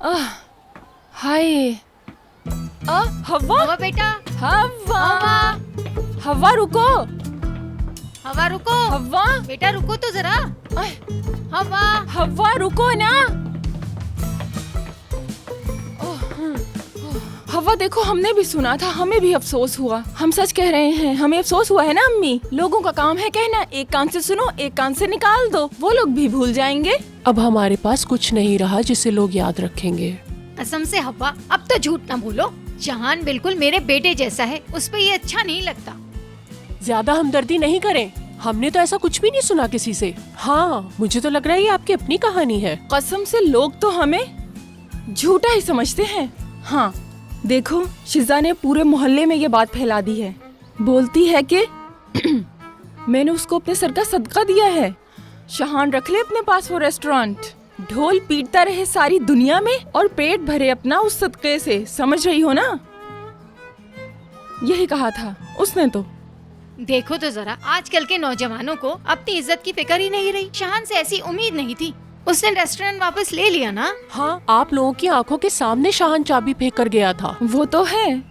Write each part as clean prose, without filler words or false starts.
आह, हाय। हवा हवा बेटा, हवा हवा हवा रुको। हवा रुको। हवा बेटा रुको तो जरा। आह, हवा हवा रुको ना। हवा देखो, हमने भी सुना था, हमें भी अफसोस हुआ। हम सच कह रहे हैं, हमें अफसोस हुआ है ना अम्मी। लोगों का काम है कहना, एक कान से सुनो एक कान से निकाल दो, वो लोग भी भूल जाएंगे। अब हमारे पास कुछ नहीं रहा जिसे लोग याद रखेंगे। कसम से हवा, अब तो झूठ ना बोलो। जहान बिल्कुल मेरे बेटे जैसा है, उस पे ये अच्छा नहीं लगता। ज्यादा हमदर्दी नहीं करें, हमने तो ऐसा कुछ भी नहीं सुना किसी से। हाँ, मुझे तो लग रहा है ये आपकी अपनी कहानी है। कसम से लोग तो हमें झूठा ही समझते हैं। हाँ देखो, शिजा ने पूरे मोहल्ले में ये बात फैला दी है। बोलती है कि मैंने उसको अपने सर का सदका दिया है। शहान रख ले अपने पास वो रेस्टोरेंट, ढोल पीटता रहे सारी दुनिया में और पेट भरे अपना उस सदके से। समझ रही हो ना? यही कहा था उसने तो। देखो तो जरा, आजकल के नौजवानों को अपनी इज्जत की फिक्र ही नहीं रही। शहान से ऐसी उम्मीद नहीं थी। उसने रेस्टोरेंट वापस ले लिया ना। हाँ, आप लोगों की आंखों के सामने शाहान चाबी फेंक कर गया था। वो तो है,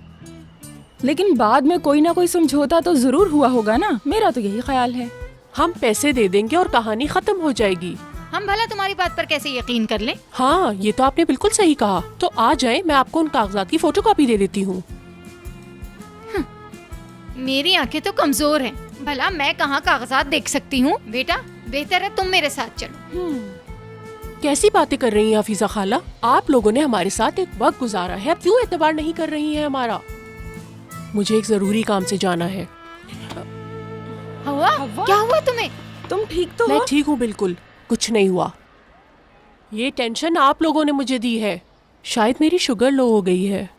लेकिन बाद में कोई ना कोई समझौता तो जरूर हुआ होगा ना। मेरा तो यही ख्याल है। हम पैसे दे देंगे और कहानी खत्म हो जाएगी। हम भला तुम्हारी बात पर कैसे यकीन कर लें? हाँ, ये तो आपने बिल्कुल सही कहा। तो आ जाए, मैं आपको उन कागजात की फोटोकॉपी दे देती हूँ। मेरी आंखें तो कमजोर हैं। भला मैं कहाँ कागजात देख सकती हूँ? बेटा बेहतर है तुम मेरे साथ चलो। कैसी बातें कर रही हैं हफीजा खाला? आप लोगों ने हमारे साथ एक वक्त गुजारा है, अब क्यों एतबार नहीं कर रही हैं हमारा? मुझे एक जरूरी काम से जाना है। हवा, क्या हुआ तुम्हें? तुम ठीक तो मैं हो? ठीक हूँ, बिल्कुल कुछ नहीं हुआ। ये टेंशन आप लोगों ने मुझे दी है। शायद मेरी शुगर लो हो गई है।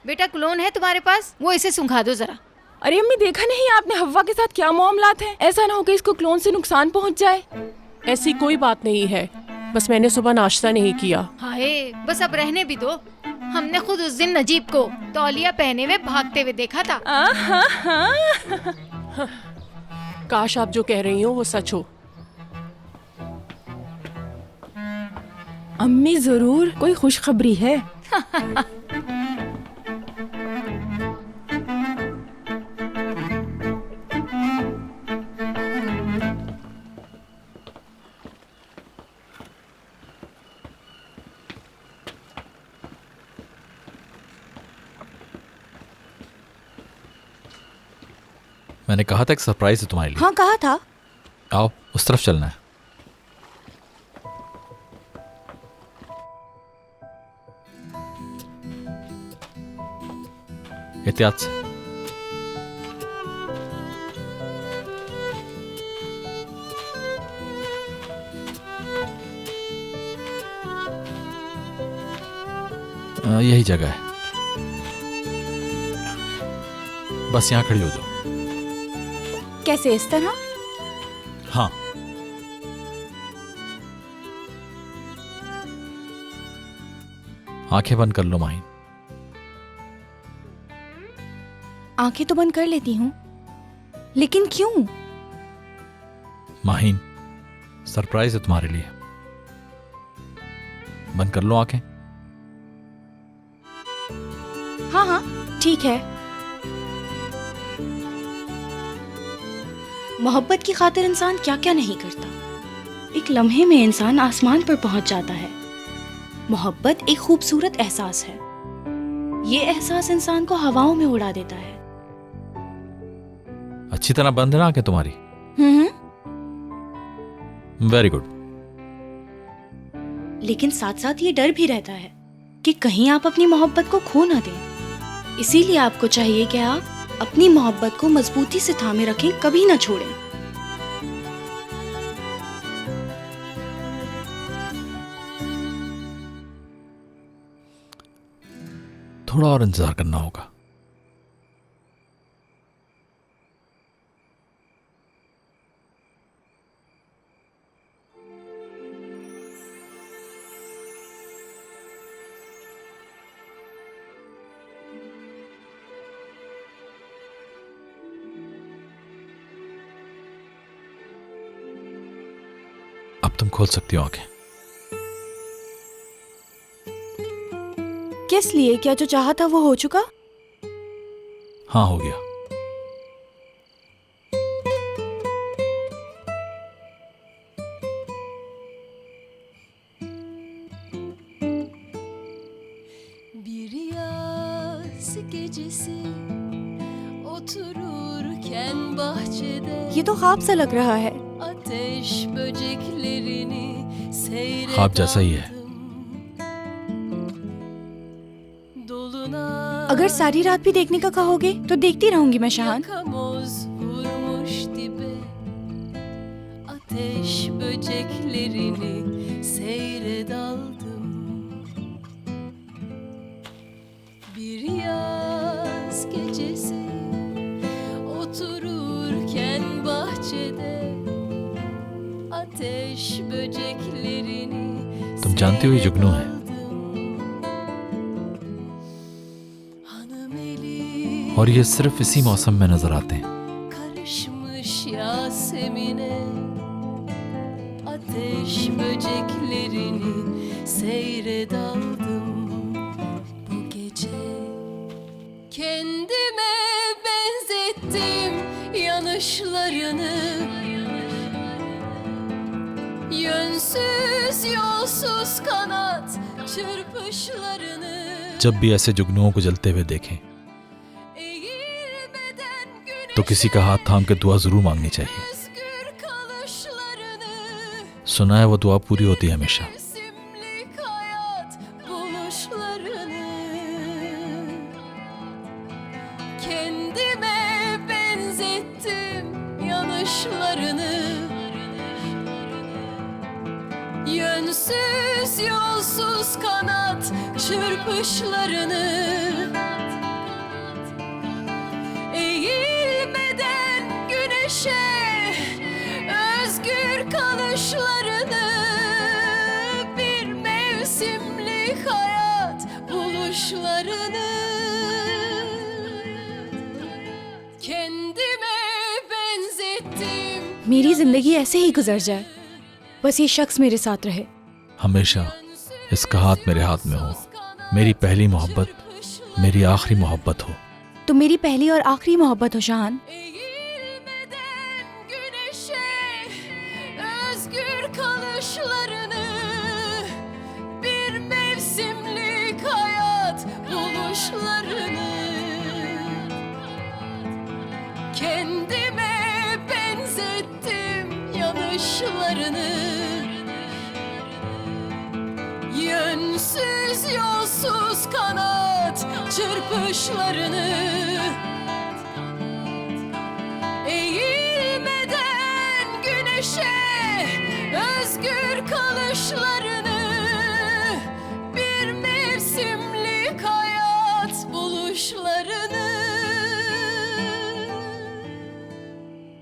बेटा क्लोन है तुम्हारे पास, वो इसे सुंघा दो जरा। अरे अम्मी, देखा नहीं आपने हवा के साथ क्या मामलात है? ऐसा ना हो कि इसको क्लोन से नुकसान पहुंच जाए। ऐसी कोई बात नहीं है, बस मैंने सुबह नाश्ता नहीं किया। हाय, बस अब रहने भी दो। हमने खुद उस दिन नजीब को तौलिया पहने हुए भागते हुए देखा था। काश आप जो कह रही हो वो सच हो। अम्मी जरूर कोई खुशखबरी है। मैंने कहा था एक सरप्राइज है तुम्हारे लिए। हाँ कहा था। आओ, उस तरफ चलना है। एहतियात से। यही जगह है, बस यहाँ खड़ी हो जाओ। कैसे, इस तरह? हाँ, आंखें बंद कर लो माहिन। आंखें तो बंद कर लेती हूँ, लेकिन क्यों? माहिन, सरप्राइज है तुम्हारे लिए। बंद कर लो आंखें। हाँ हाँ ठीक है। मोहब्बत की खातिर इंसान क्या क्या नहीं करता। एक लम्हे में इंसान आसमान पर पहुंच जाता है। मोहब्बत एक खूबसूरत एहसास है। ये एहसास इंसान को हवाओं में उड़ा देता है। अच्छी तरह बंद है ना आंखें तुम्हारी? Very good. लेकिन साथ साथ ये डर भी रहता है कि कहीं आप अपनी मोहब्बत को खो ना दें। इसीलिए आपको चाहिए कि आप अपनी मोहब्बत को मजबूती से थामे रखें, कभी ना छोड़ें। थोड़ा और इंतजार करना होगा। अब तुम खोल सकती हो आंखें। किस लिए? क्या जो चाहा था वो हो चुका? हाँ, हो गया। Bir yaz gecesi otururken bahçede ये तो ख्वाब सा लग रहा है। ateş böceklerini seyrederdim. ख्वाब जैसा ही है। Dolunay अगर सारी रात भी देखने का कहोगे तो देखती रहूंगी मैं शाहान। yakamoz vurmuş dibe ateş böceklerini seyredaldım. Bir yaz gecesi otururken bahçede ateş böceklerini तुम जानती हो ये जुगनू है। Hanım eli और ये सिर्फ इसी मौसम में नजर आते हैं। karışmış Yasemin'e ateş böceklerini seyredaldım bu gece. Kendime benzettim yanışlarını, yönsüz yolsuz kanat çırpışlarını. जब भी ऐसे जुगनुओं को जलते हुए देखें Eğilmeden तो किसी का हाथ थाम के दुआ जरूर मांगनी चाहिए। özgür kalışlarını, सुना है वो दुआ पूरी होती है हमेशा। mevsimlik hayat buluşlarını. Kendime benzettim yanışlarını, yönsüz yolsuz kanat çırpışlarını. Eğilmeden güneşe özgür kalışlarını, bir mevsimlik hayat buluşlarını. Kendime benzettim मेरी जिंदगी ऐसे ही गुजर जाए, बस ये शख्स मेरे साथ रहे। हमेशा इसका हाथ मेरे हाथ में हो। मेरी पहली मोहब्बत मेरी आखिरी मोहब्बत हो। तुम मेरी पहली और आखिरी मोहब्बत हो शाहान। Eğilmeden güneşe özgür kalışlarını, bir mevsimlik hayat buluşlarını. Kendime benzettim yanışlarını, yönsüz yolsuz kanat çırpışlarını. Eğilmeden güneşe özgür kalışlarını, bir mevsimlik hayat buluşlarını.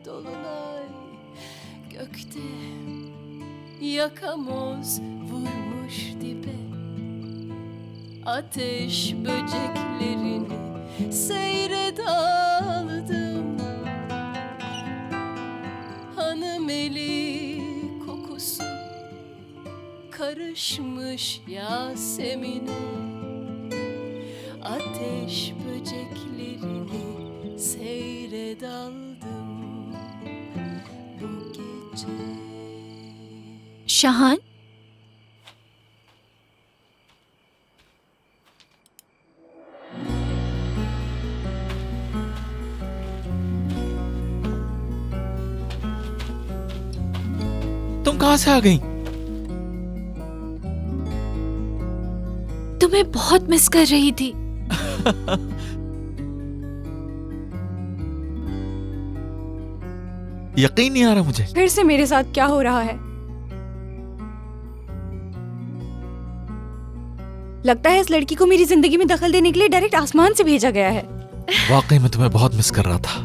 Dolunay gökte yakamoz vurmuş dibe ateş böceklerini seyredaldım. Hanım eli kokusu karışmış Yasemin'e ateş böceklerini seyredaldım bu gece. शाहान, तुम कहाँ से आ गई? तुम्हें बहुत miss कर रही थी। यकीन नहीं आ रहा मुझे। फिर से मेरे साथ क्या हो रहा है? लगता है इस लड़की को मेरी जिंदगी में दखल देने के लिए डायरेक्ट आसमान से भेजा गया है। वाकई में तुम्हें बहुत मिस कर रहा था।